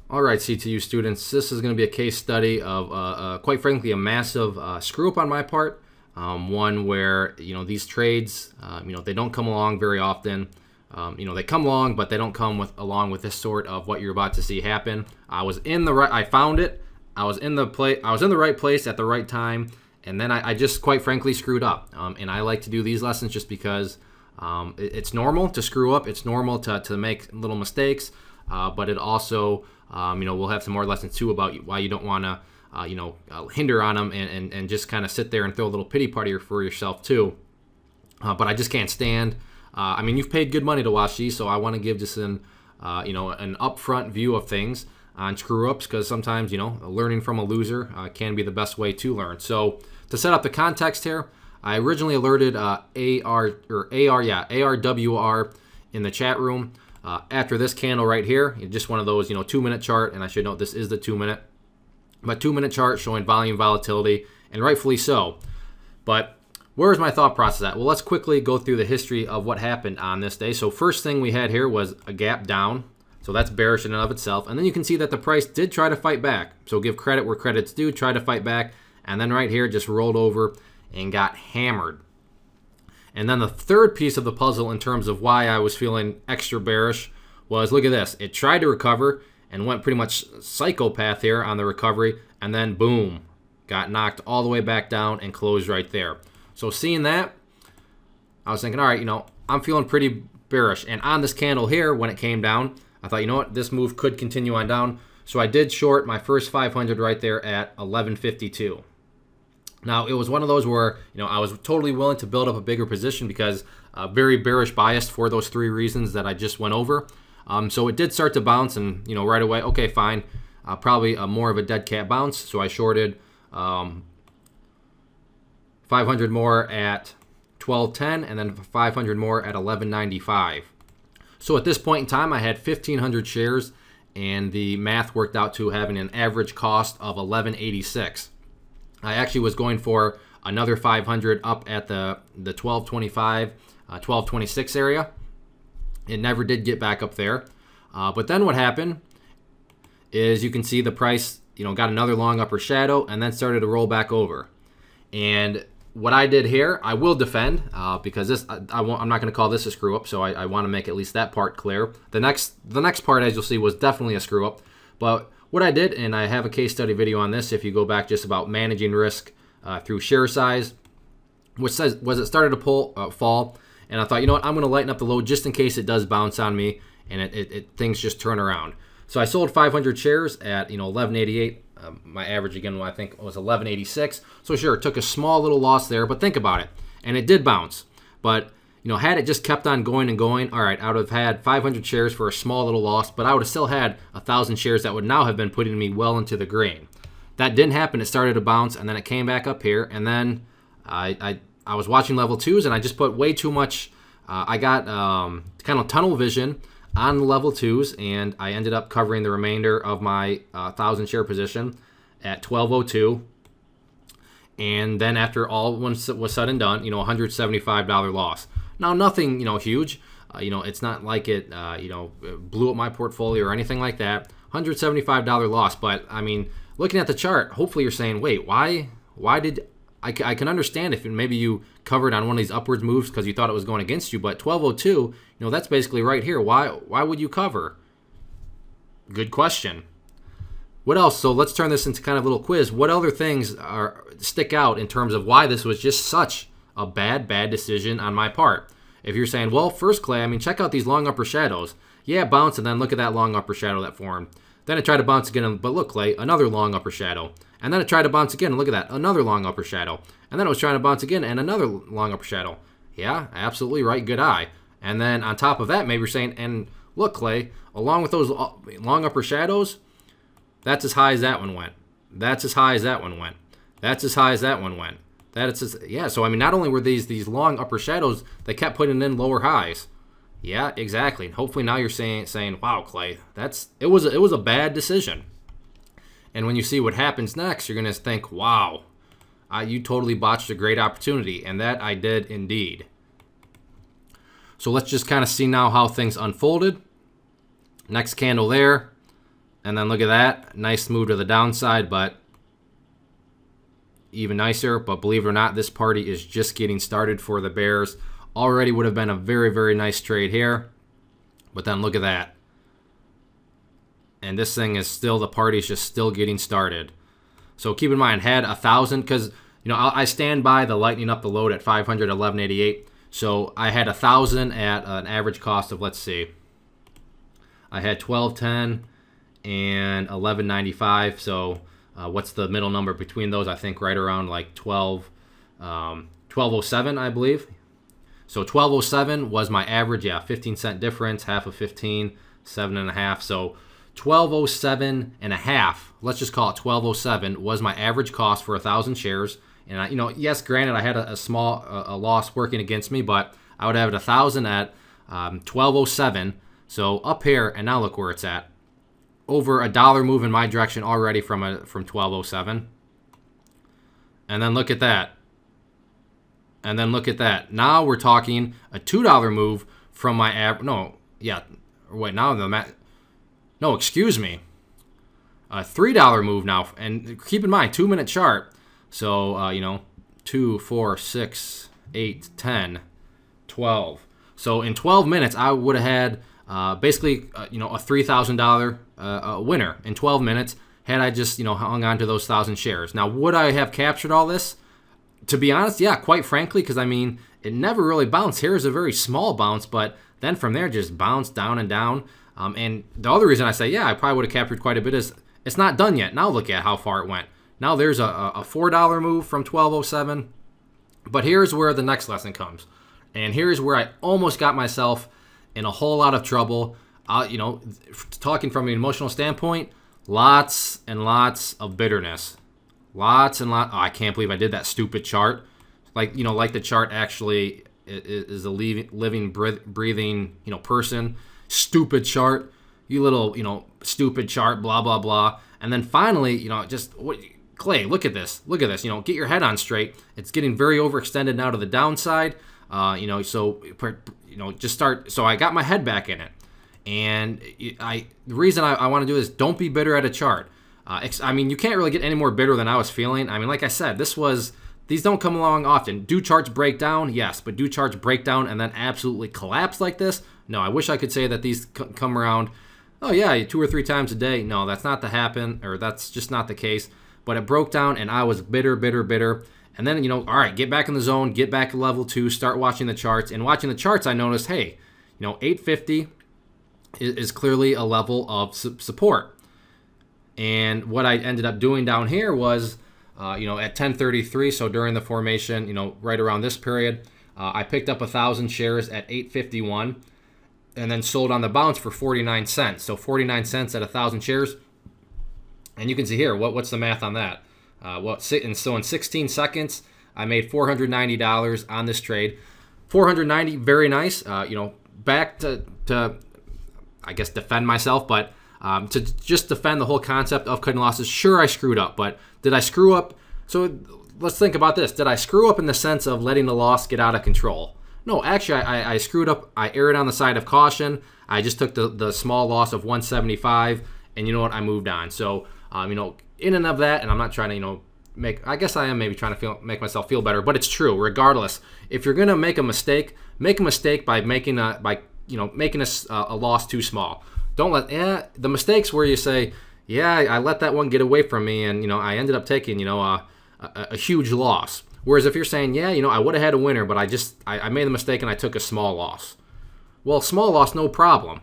All right, CTU students, this is going to be a case study of, quite frankly, a massive screw up on my part. One where, these trades, they don't come along very often. They come along, but they don't come along with this sort of what you're about to see happen. I found it. I was in the right place at the right time, and then I just, quite frankly, screwed up. And I like to do these lessons just because it's normal to screw up. It's normal to make little mistakes, but it also we'll have some more lessons too about why you don't want to, hinder on them and just kind of sit there and throw a little pity party for yourself too. But I just can't stand. You've paid good money to watch these, so I want to give just an upfront view of things on screw ups, because sometimes learning from a loser can be the best way to learn. So to set up the context here, I originally alerted ARWR in the chat room. After this candle right here, just one of those 2-minute chart, and I should note this is the 2-minute, but 2-minute chart showing volume volatility, and rightfully so. But where's my thought process at? Well, let's quickly go through the history of what happened on this day. So first thing we had here was a gap down, so that's bearish in and of itself, and then you can see that the price did try to fight back. So give credit where credit's due, try to fight back, and then right here just rolled over and got hammered. And then the third piece of the puzzle in terms of why I was feeling extra bearish was, look at this. It tried to recover and went pretty much psychopath here on the recovery, and then boom, got knocked all the way back down and closed right there. So seeing that, I was thinking, all right, I'm feeling pretty bearish. And on this candle here, when it came down, I thought, what, this move could continue on down. So I did short my first 500 right there at 11.52. Now, it was one of those where, I was totally willing to build up a bigger position because very bearish biased for those 3 reasons that I just went over. So it did start to bounce, and, right away, okay, fine. Probably more of a dead cat bounce. So I shorted 500 more at 12.10 and then 500 more at 11.95. So at this point in time, I had 1,500 shares, and the math worked out to having an average cost of 11.86. I actually was going for another 500 up at the 12.25, 12.26 area. It never did get back up there. But then what happened is you can see the price, got another long upper shadow and then started to roll back over. And what I did here, I will defend because this I'm not going to call this a screw up, so I want to make at least that part clear. The next part, as you'll see, was definitely a screw up. But what I did, and I have a case study video on this if you go back, just about managing risk through share size, which was it started to fall, and I thought, I'm going to lighten up the load just in case it does bounce on me and things just turn around. So I sold 500 shares at 11.88. My average again, I think, was 11.86. So sure, it took a small little loss there, but think about it, and it did bounce. But had it just kept on going and going, all right, I would have had 500 shares for a small little loss, but I would have still had 1,000 shares that would now have been putting me well into the green. That didn't happen. It started to bounce, and then it came back up here, and then I was watching level 2s, and I just put way too much. I got kind of tunnel vision on the level 2s, and I ended up covering the remainder of my 1,000 share position at 12.02. And then after all was said and done, $175 loss. Now, nothing, huge. It's not like it, blew up my portfolio or anything like that. $175 loss. But, looking at the chart, hopefully you're saying, wait, why did... I can understand if maybe you covered on one of these upwards moves because you thought it was going against you, but 12.02, that's basically right here. Why would you cover? Good question. What else? So let's turn this into kind of a little quiz. What other things stick out in terms of why this was just such a bad decision on my part? If you're saying, well, first, Clay, check out these long upper shadows. Yeah, bounce, and then look at that long upper shadow that formed. Then it tried to bounce again, but look, Clay, another long upper shadow. And then it tried to bounce again, and look at that, another long upper shadow. And then it was trying to bounce again, and another long upper shadow. Yeah, absolutely right, good eye. And then on top of that, maybe you're saying, and look, Clay, along with those long upper shadows, that's as high as that one went. That's as high as that one went. That's as high as that one went. Yeah, so not only were these long upper shadows, they kept putting in lower highs. Yeah, exactly. Hopefully now you're saying, wow, Clay, it was a bad decision. And when you see what happens next, you're gonna think, wow, you totally botched a great opportunity, and that I did indeed. So let's just kind of see now how things unfolded. Next candle there, And then look at that. Nice move to the downside, but even nicer. But believe it or not, this party is just getting started for the bears. Already would have been a very, very nice trade here. But then look at that. And this thing is still, the party's just still getting started. So keep in mind, had 1,000, because, you know, I stand by the lightening up the load at 500, 1188. So I had 1,000 at an average cost of, let's see, I had 1210 and 1195. So what's the middle number between those? I think right around like 1207, I believe. So 1207 was my average. Yeah, 15-cent difference, half of 15, 7.5. So 1207 and a half. Let's just call it 1207 was my average cost for 1,000 shares. And I, you know, yes, granted, I had a small loss working against me, but I would have it 1,000 at 1207. So up here, and now look where it's at. Over $1 move in my direction already from 1207. And then look at that. And then look at that. Now we're talking a $2 move from my average. No, yeah. Wait, now the no, excuse me. A $3 move now. And keep in mind, 2-minute chart. So, you know, 2, 4, 6, 8, 10, 12. So in 12 minutes, I would have had basically, you know, a $3,000 winner in 12 minutes had I just, you know, hung on to those 1,000 shares. Now, would I have captured all this? To be honest, yeah, quite frankly, because, I mean, it never really bounced. Here's a very small bounce, but then from there just bounced down and down. And the other reason I say, yeah, I probably would have captured quite a bit is it's not done yet. Now look at how far it went. Now there's a $4 move from 1207. But here's where the next lesson comes. And here's where I almost got myself in a whole lot of trouble. You know, talking from an emotional standpoint, lots and lots of bitterness. Lots and lots. Oh, I can't believe I did that stupid chart. Like, you know, like the chart actually is a living, breathing, you know, person. Stupid chart. You little, you know, stupid chart, blah, blah, blah. And then finally, you know, just, Clay, look at this. Look at this. You know, get your head on straight. It's getting very overextended now to the downside. You know, so, you know, just start. So I got my head back in it. And the reason I want to do this, don't be bitter at a chart. I mean, you can't really get any more bitter than I was feeling. I mean, like I said, these don't come along often. Do charts break down? Yes. But do charts break down and then absolutely collapse like this? No, I wish I could say that these come around, oh yeah, 2 or 3 times a day. No, that's not to happen, or that's just not the case. But it broke down and I was bitter, bitter, bitter. And then, you know, all right, get back in the zone, get back to level 2, start watching the charts. And watching the charts, I noticed, hey, you know, 850 is clearly a level of support. And what I ended up doing down here was, you know, at 1033, so during the formation, you know, right around this period, I picked up 1,000 shares at 851 and then sold on the bounce for 49 cents. So 49 cents at 1,000 shares. And you can see here, what's the math on that? So in 16 seconds, I made $490 on this trade. 490, very nice. You know, back to I guess defend myself, but to just defend the whole concept of cutting losses. Sure, I screwed up, but did I screw up? So let's think about this. Did I screw up in the sense of letting the loss get out of control? No, actually, I screwed up. I erred on the side of caution. I just took the small loss of 175, and you know what? I moved on. So, you know, in and of that, and I'm not trying to, you know, I guess I am maybe trying to make myself feel better, but it's true. Regardless, if you're gonna make a mistake by making a loss too small. Don't let the mistakes where you say, yeah, I let that one get away from me, and you know I ended up taking, you know, a huge loss. Whereas if you're saying, yeah, you know, I would have had a winner, but I made the mistake and I took a small loss. Well, small loss, no problem.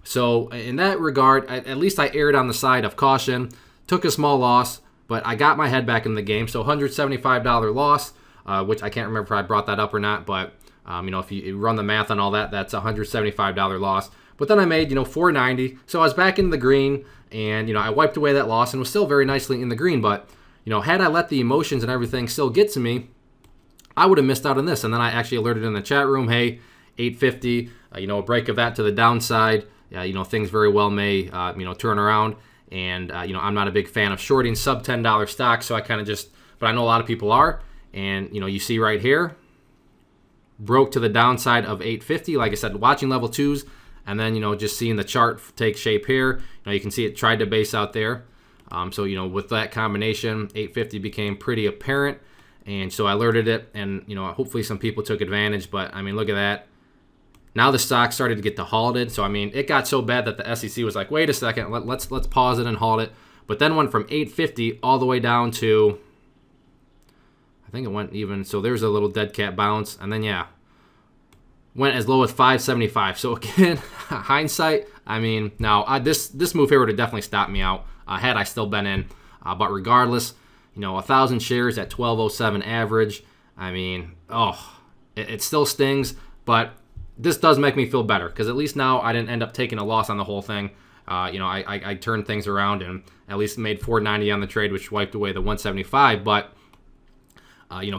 So in that regard, at least I erred on the side of caution, took a small loss, but I got my head back in the game. So $175 loss, which I can't remember if I brought that up or not, but you know, if you run the math on all that, that's a $175 loss. But then I made, you know, $490. So I was back in the green, and you know, I wiped away that loss and was still very nicely in the green. But you know, had I let the emotions and everything still get to me, I would have missed out on this. And then I actually alerted in the chat room, hey, 850, you know, a break of that to the downside. You know, things very well may, you know, turn around. And, you know, I'm not a big fan of shorting sub $10 stocks. So I kind of just, but I know a lot of people are. And, you know, you see right here, broke to the downside of 850. Like I said, watching level 2s, And then, just seeing the chart take shape here, you can see it tried to base out there. So, with that combination, 850 became pretty apparent. And so I alerted it, and, hopefully some people took advantage. But, I mean, look at that. Now the stock started to get halted. So, I mean, it got so bad that the SEC was like, wait a second, let's pause it and halt it. But then went from 850 all the way down to, I think it went even, so there's a little dead cat bounce. And then, yeah, went as low as 575. So, again, hindsight, I mean, now this move here would have definitely stopped me out had I still been in. But regardless, 1,000 shares at 1207 average. I mean, it still stings, but this does make me feel better because at least now I didn't end up taking a loss on the whole thing. I turned things around and at least made 490 on the trade, which wiped away the 175. But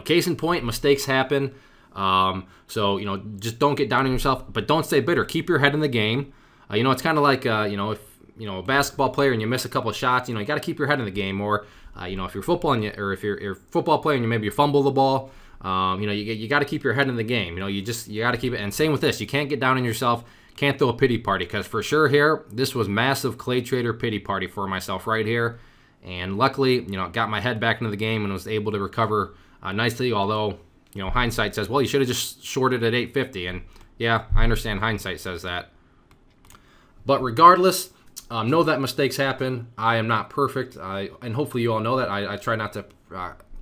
case in point, mistakes happen. So just don't get down on yourself, but don't stay bitter. Keep your head in the game. It's kind of like if a basketball player and you miss a couple of shots, you got to keep your head in the game. Or if you're football or if you're a football player and you fumble the ball. You got to keep your head in the game. You got to keep it. And same with this. You can't get down on yourself. Can't throw a pity party because for sure here, this was massive ClayTrader pity party for myself right here. And luckily, got my head back into the game and was able to recover nicely. Although, hindsight says, well, you should have just shorted at 850. And yeah, I understand hindsight says that. But regardless, know that mistakes happen. I am not perfect. And hopefully you all know that. I try not to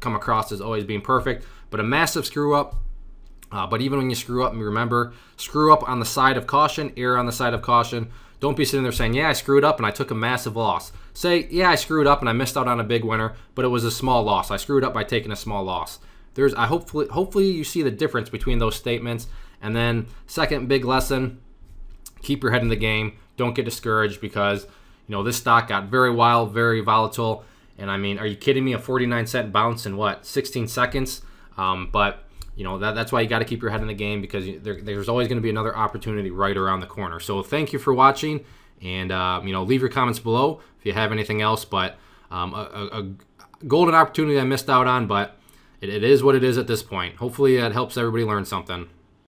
come across as always being perfect. But a massive screw up. But even when you screw up, remember, screw up on the side of caution, err on the side of caution. Don't be sitting there saying, yeah, I screwed up and I took a massive loss. Say, yeah, I screwed up and I missed out on a big winner, but it was a small loss. I screwed up by taking a small loss. Hopefully you see the difference between those statements. And then second big lesson, keep your head in the game. Don't get discouraged because, this stock got very wild, very volatile. And I mean, are you kidding me? A 49-cent bounce in what, 16 seconds? But that's why you got to keep your head in the game because there's always going to be another opportunity right around the corner. So thank you for watching, and leave your comments below if you have anything else. But a golden opportunity I missed out on, but it is what it is at this point. Hopefully it helps everybody learn something.